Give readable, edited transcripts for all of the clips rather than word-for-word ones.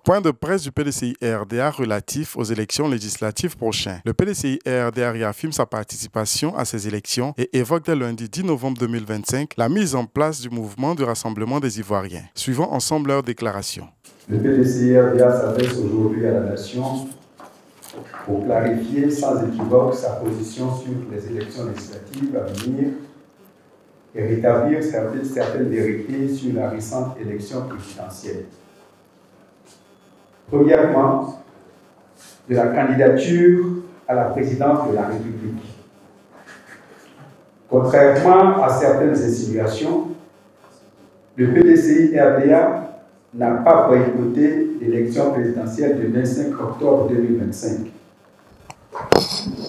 Point de presse du PDCI-RDA relatif aux élections législatives prochaines. Le PDCI-RDA réaffirme sa participation à ces élections et évoque dès lundi 10 novembre 2025 la mise en place du mouvement du Rassemblement des Ivoiriens. Suivons ensemble leurs déclarations. Le PDCI-RDA s'adresse aujourd'hui à la nation pour clarifier sans équivoque sa position sur les élections législatives à venir et rétablir certaines vérités sur la récente élection présidentielle. Premièrement, de la candidature à la présidence de la République. Contrairement à certaines insinuations, le PDCI-RDA n'a pas boycotté l'élection présidentielle du 25 octobre 2025.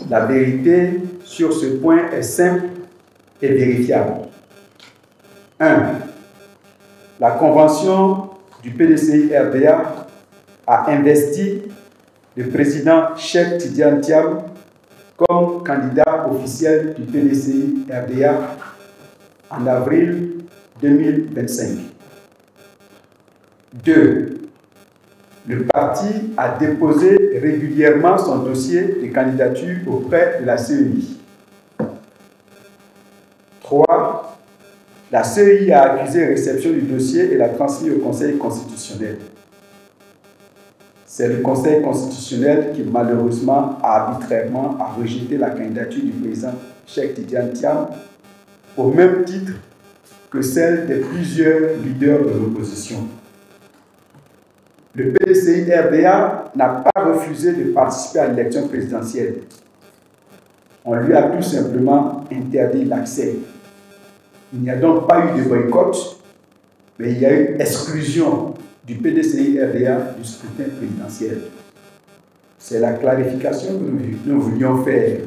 La vérité sur ce point est simple et vérifiable. 1. La convention du PDCI-RDA a investi le président Cheikh Tidiane Thiam comme candidat officiel du PDCI-RDA en avril 2025. 2. Le parti a déposé régulièrement son dossier de candidature auprès de la CEI. 3. La CEI a accusé réception du dossier et l'a transmis au Conseil constitutionnel. C'est le Conseil constitutionnel qui, malheureusement, arbitrairement a rejeté la candidature du président Cheikh Tidiane Thiam au même titre que celle de plusieurs leaders de l'opposition. Le PDCI-RDA n'a pas refusé de participer à l'élection présidentielle. On lui a tout simplement interdit l'accès. Il n'y a donc pas eu de boycott, mais il y a eu exclusion du PDCI-RDA du scrutin présidentiel. C'est la clarification que nous voulions faire.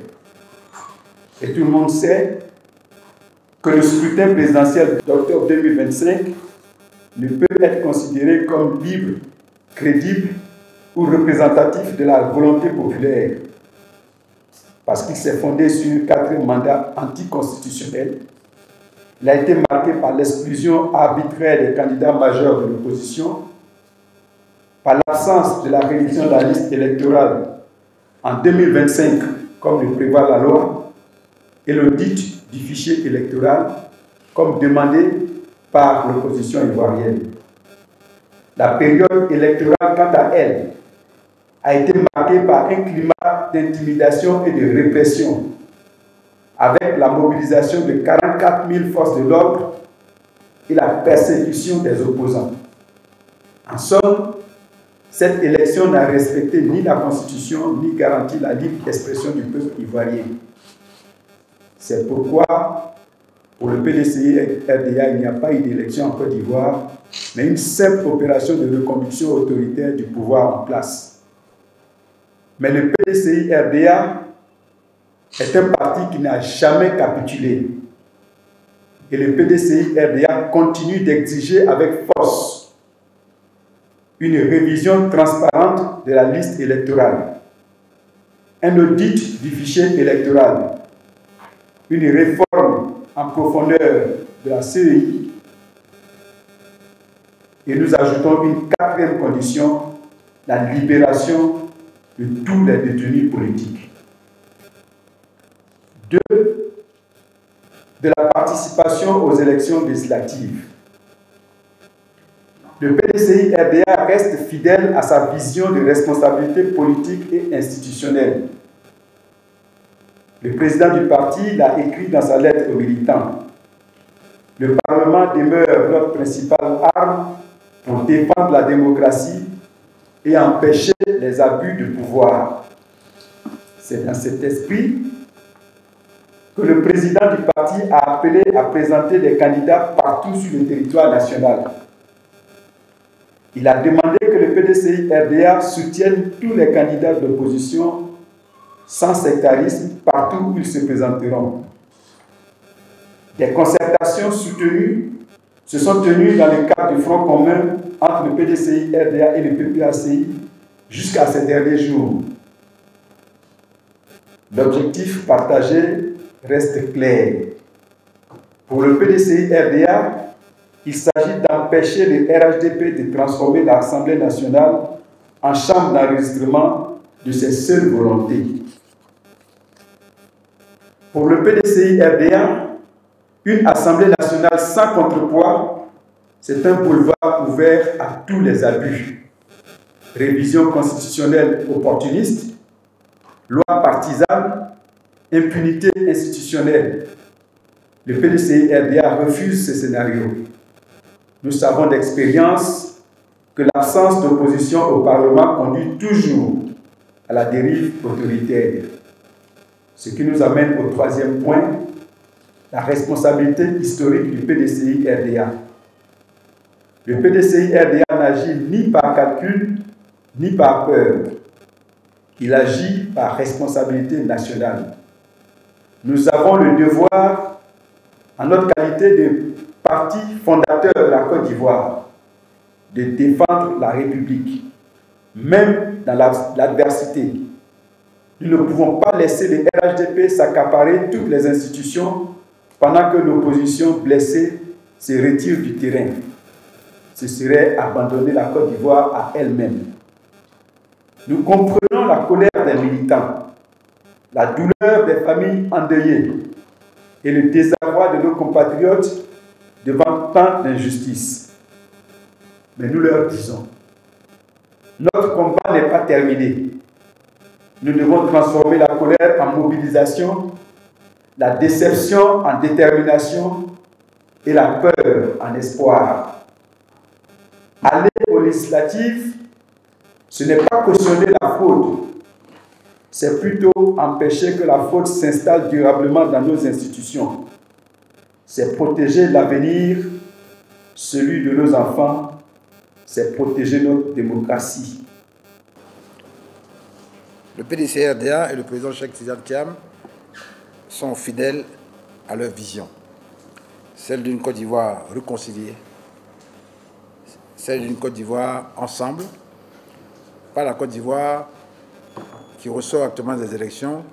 Et tout le monde sait que le scrutin présidentiel d'octobre 2025 ne peut être considéré comme libre, crédible ou représentatif de la volonté populaire, parce qu'il s'est fondé sur 4 mandats anticonstitutionnels. Il a été marqué par l'exclusion arbitraire des candidats majeurs de l'opposition, par l'absence de la révision de la liste électorale en 2025, comme le prévoit la loi, et l'audit du fichier électoral, comme demandé par l'opposition ivoirienne. La période électorale, quant à elle, a été marquée par un climat d'intimidation et de répression, avec la mobilisation de 44 000 forces de l'ordre et la persécution des opposants. En somme, cette élection n'a respecté ni la Constitution, ni garanti la libre expression du peuple ivoirien. C'est pourquoi, pour le PDCI-RDA, il n'y a pas eu d'élection en Côte d'Ivoire, mais une simple opération de reconduction autoritaire du pouvoir en place. Mais le PDCI-RDA est un parti qui n'a jamais capitulé. Et le PDCI-RDA continue d'exiger avec force une révision transparente de la liste électorale, un audit du fichier électoral, une réforme en profondeur de la CEI, et nous ajoutons une 4e condition, la libération de tous les détenus politiques. 2. De la participation aux élections législatives. Le PDCI-RDA reste fidèle à sa vision de responsabilité politique et institutionnelle. Le président du parti l'a écrit dans sa lettre aux militants. Le Parlement demeure notre principale arme pour défendre la démocratie et empêcher les abus de pouvoir. C'est dans cet esprit que le président du parti a appelé à présenter des candidats partout sur le territoire national. Il a demandé que le PDCI-RDA soutienne tous les candidats de l'opposition sans sectarisme partout où ils se présenteront. Des concertations soutenues se sont tenues dans le cadre du front commun entre le PDCI-RDA et le PPACI jusqu'à ces derniers jours. L'objectif partagé reste clair. Pour le PDCI-RDA, il s'agit d'empêcher le RHDP de transformer l'Assemblée nationale en chambre d'enregistrement de ses seules volontés. Pour le PDCI-RDA, une Assemblée nationale sans contrepoids, c'est un boulevard ouvert à tous les abus. Révision constitutionnelle opportuniste, loi partisane, impunité institutionnelle. Le PDCI-RDA refuse ce scénario. Nous savons d'expérience que l'absence d'opposition au Parlement conduit toujours à la dérive autoritaire. Ce qui nous amène au troisième point, la responsabilité historique du PDCI-RDA. Le PDCI-RDA n'agit ni par calcul, ni par peur. Il agit par responsabilité nationale. Nous avons le devoir, en notre qualité de parti fondateur de la Côte d'Ivoire, de défendre la République, même dans l'adversité. Nous ne pouvons pas laisser le RHDP s'accaparer toutes les institutions pendant que l'opposition blessée se retire du terrain. Ce serait abandonner la Côte d'Ivoire à elle-même. Nous comprenons la colère des militants, la douleur des familles endeuillées et le désarroi de nos compatriotes devant tant d'injustices. Mais nous leur disons, notre combat n'est pas terminé. Nous devons transformer la colère en mobilisation, la déception en détermination et la peur en espoir. Aller aux législatives, ce n'est pas cautionner la faute, c'est plutôt empêcher que la faute s'installe durablement dans nos institutions. C'est protéger l'avenir, celui de nos enfants, c'est protéger notre démocratie. Le PDCI-RDA et le président Cheikh Tidiane Thiam sont fidèles à leur vision, celle d'une Côte d'Ivoire réconciliée, celle d'une Côte d'Ivoire ensemble, pas la Côte d'Ivoire qui ressort actuellement des élections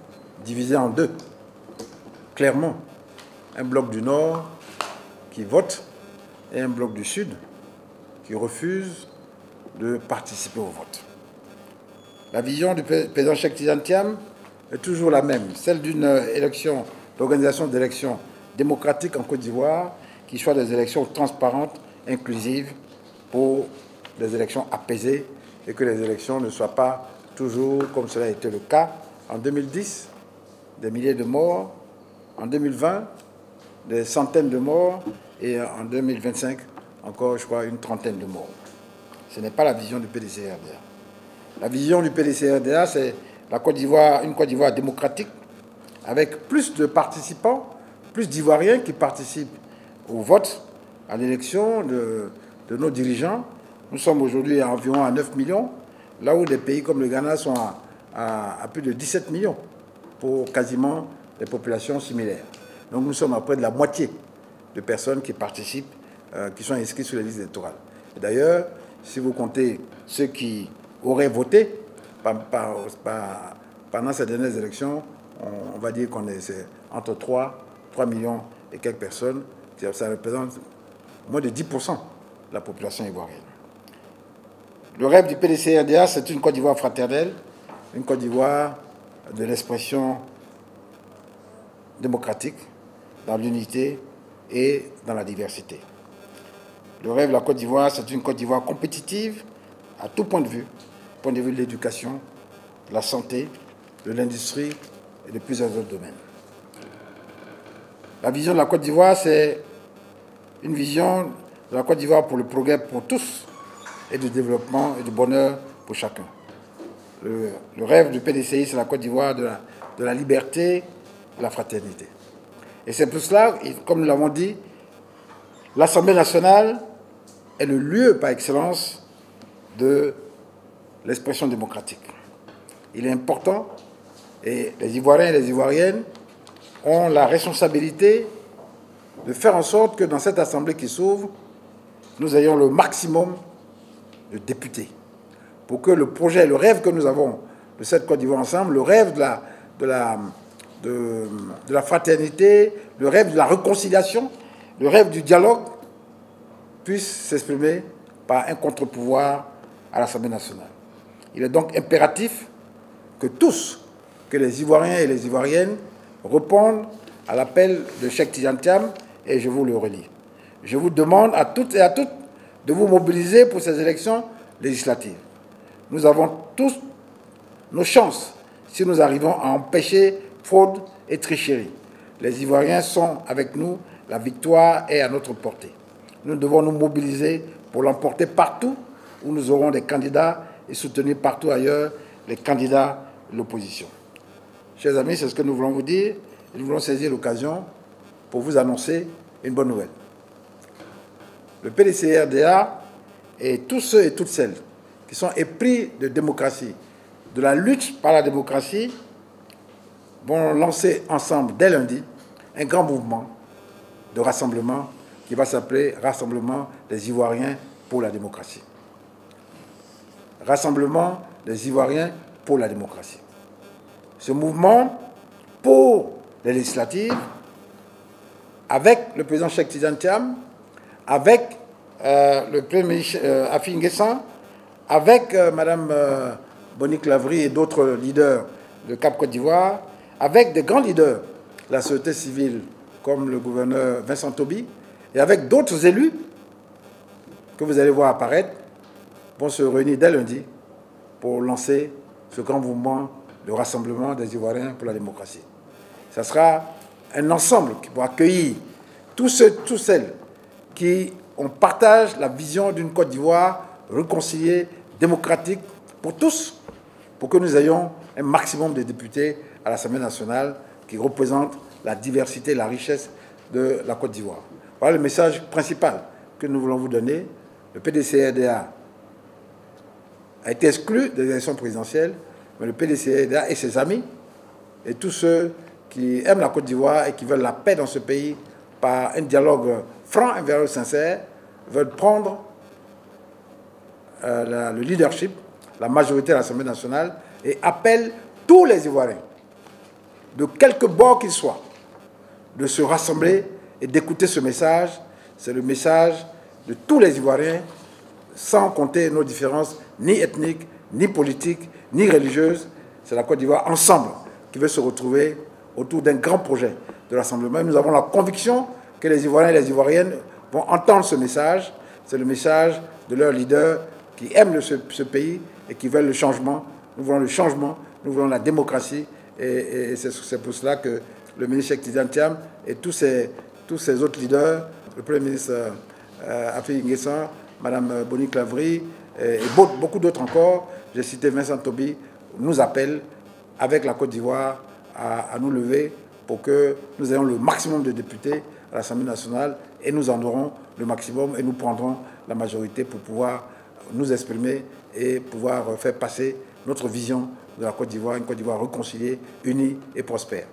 divisée en deux, clairement. Un bloc du Nord qui vote et un bloc du Sud qui refuse de participer au vote. La vision du président Cheikh Tidiane Thiam est toujours la même, celle d'une élection, d'organisation d'élections démocratiques en Côte d'Ivoire, qui soient des élections transparentes, inclusives, pour des élections apaisées, et que les élections ne soient pas toujours, comme cela a été le cas en 2010, des milliers de morts, en 2020, des centaines de morts, et en 2025, encore, je crois, une trentaine de morts. Ce n'est pas la vision du PDCI-RDA. La vision du PDCI-RDA, c'est la Côte d'Ivoire, une Côte d'Ivoire démocratique, avec plus de participants, plus d'Ivoiriens qui participent au vote, à l'élection de nos dirigeants. Nous sommes aujourd'hui à environ 9 millions, là où des pays comme le Ghana sont à plus de 17 millions, pour quasiment des populations similaires. Donc nous sommes à près de la moitié de personnes qui participent, qui sont inscrites sur les listes électorales. D'ailleurs, si vous comptez ceux qui auraient voté pendant ces dernières élections, on va dire qu'on est entre 3 millions et quelques personnes. Ça représente moins de 10% de la population ivoirienne. Le rêve du PDCI-RDA, c'est une Côte d'Ivoire fraternelle, une Côte d'Ivoire de l'expression démocratique, dans l'unité et dans la diversité. Le rêve de la Côte d'Ivoire, c'est une Côte d'Ivoire compétitive à tout point de vue de l'éducation, de la santé, de l'industrie et de plusieurs autres domaines. La vision de la Côte d'Ivoire, c'est une vision de la Côte d'Ivoire pour le progrès pour tous et du développement et du bonheur pour chacun. Le rêve du PDCI, c'est la Côte d'Ivoire de la liberté, de la fraternité. Et c'est pour cela, comme nous l'avons dit, l'Assemblée nationale est le lieu par excellence de l'expression démocratique. Il est important, et les Ivoiriens et les Ivoiriennes ont la responsabilité de faire en sorte que dans cette Assemblée qui s'ouvre, nous ayons le maximum de députés, pour que le projet, le rêve que nous avons de cette Côte d'Ivoire ensemble, le rêve de la fraternité, le rêve de la réconciliation, le rêve du dialogue, puisse s'exprimer par un contre-pouvoir à l'Assemblée nationale. Il est donc impératif que tous, que les Ivoiriens et les Ivoiriennes répondent à l'appel de Cheikh Tidiane Thiam, et je vous le relis. Je vous demande à toutes et à toutes de vous mobiliser pour ces élections législatives. Nous avons tous nos chances si nous arrivons à empêcher fraude et tricherie. Les Ivoiriens sont avec nous, la victoire est à notre portée. Nous devons nous mobiliser pour l'emporter partout où nous aurons des candidats et soutenir partout ailleurs les candidats de l'opposition. Chers amis, c'est ce que nous voulons vous dire. Nous voulons saisir l'occasion pour vous annoncer une bonne nouvelle. Le PDCI-RDA et tous ceux et toutes celles qui sont épris de démocratie, de la lutte par la démocratie, vont lancer ensemble dès lundi un grand mouvement de rassemblement qui va s'appeler Rassemblement des Ivoiriens pour la démocratie. Rassemblement des Ivoiriens pour la démocratie. Ce mouvement pour les législatives, avec le président Cheikh Tidiane Thiam, avec le Premier ministre Afi N'Guessan, avec Mme Bonique Lavry et d'autres leaders de Cap Côte d'Ivoire, avec des grands leaders de la société civile comme le gouverneur Vincent Toby, et avec d'autres élus que vous allez voir apparaître, vont se réunir dès lundi pour lancer ce grand mouvement de rassemblement des Ivoiriens pour la démocratie. Ça sera un ensemble qui va accueillir tous celles qui partagent la vision d'une Côte d'Ivoire réconciliée, démocratique pour tous, pour que nous ayons un maximum de députés à l'Assemblée nationale qui représentent la diversité et la richesse de la Côte d'Ivoire. Voilà le message principal que nous voulons vous donner. Le PDCI-RDA a été exclu des élections présidentielles, mais le PDCI-RDA et ses amis, et tous ceux qui aiment la Côte d'Ivoire et qui veulent la paix dans ce pays par un dialogue franc et véritablement sincère, veulent prendre le leadership, la majorité à l'Assemblée nationale, et appellent tous les Ivoiriens, de quelque bord qu'ils soient, de se rassembler et d'écouter ce message. C'est le message de tous les Ivoiriens, sans compter nos différences ni ethniques, ni politiques, ni religieuses. C'est la Côte d'Ivoire ensemble qui veut se retrouver autour d'un grand projet de rassemblement. Nous avons la conviction que les Ivoiriens et les Ivoiriennes vont entendre ce message. C'est le message de leurs leaders qui aiment ce pays et qui veulent le changement. Nous voulons le changement, nous voulons la démocratie. Et c'est pour cela que le ministre Cheikh Tidiane Thiam et tous ces autres leaders, le Premier ministre Afi N'Guessan, Mme Bonique Lavry et beaucoup d'autres encore, j'ai cité Vincent Toby, nous appellent avec la Côte d'Ivoire à nous lever pour que nous ayons le maximum de députés à l'Assemblée nationale et nous en aurons le maximum et nous prendrons la majorité pour pouvoir nous exprimer et pouvoir faire passer notre vision de la Côte d'Ivoire, une Côte d'Ivoire réconciliée, unie et prospère.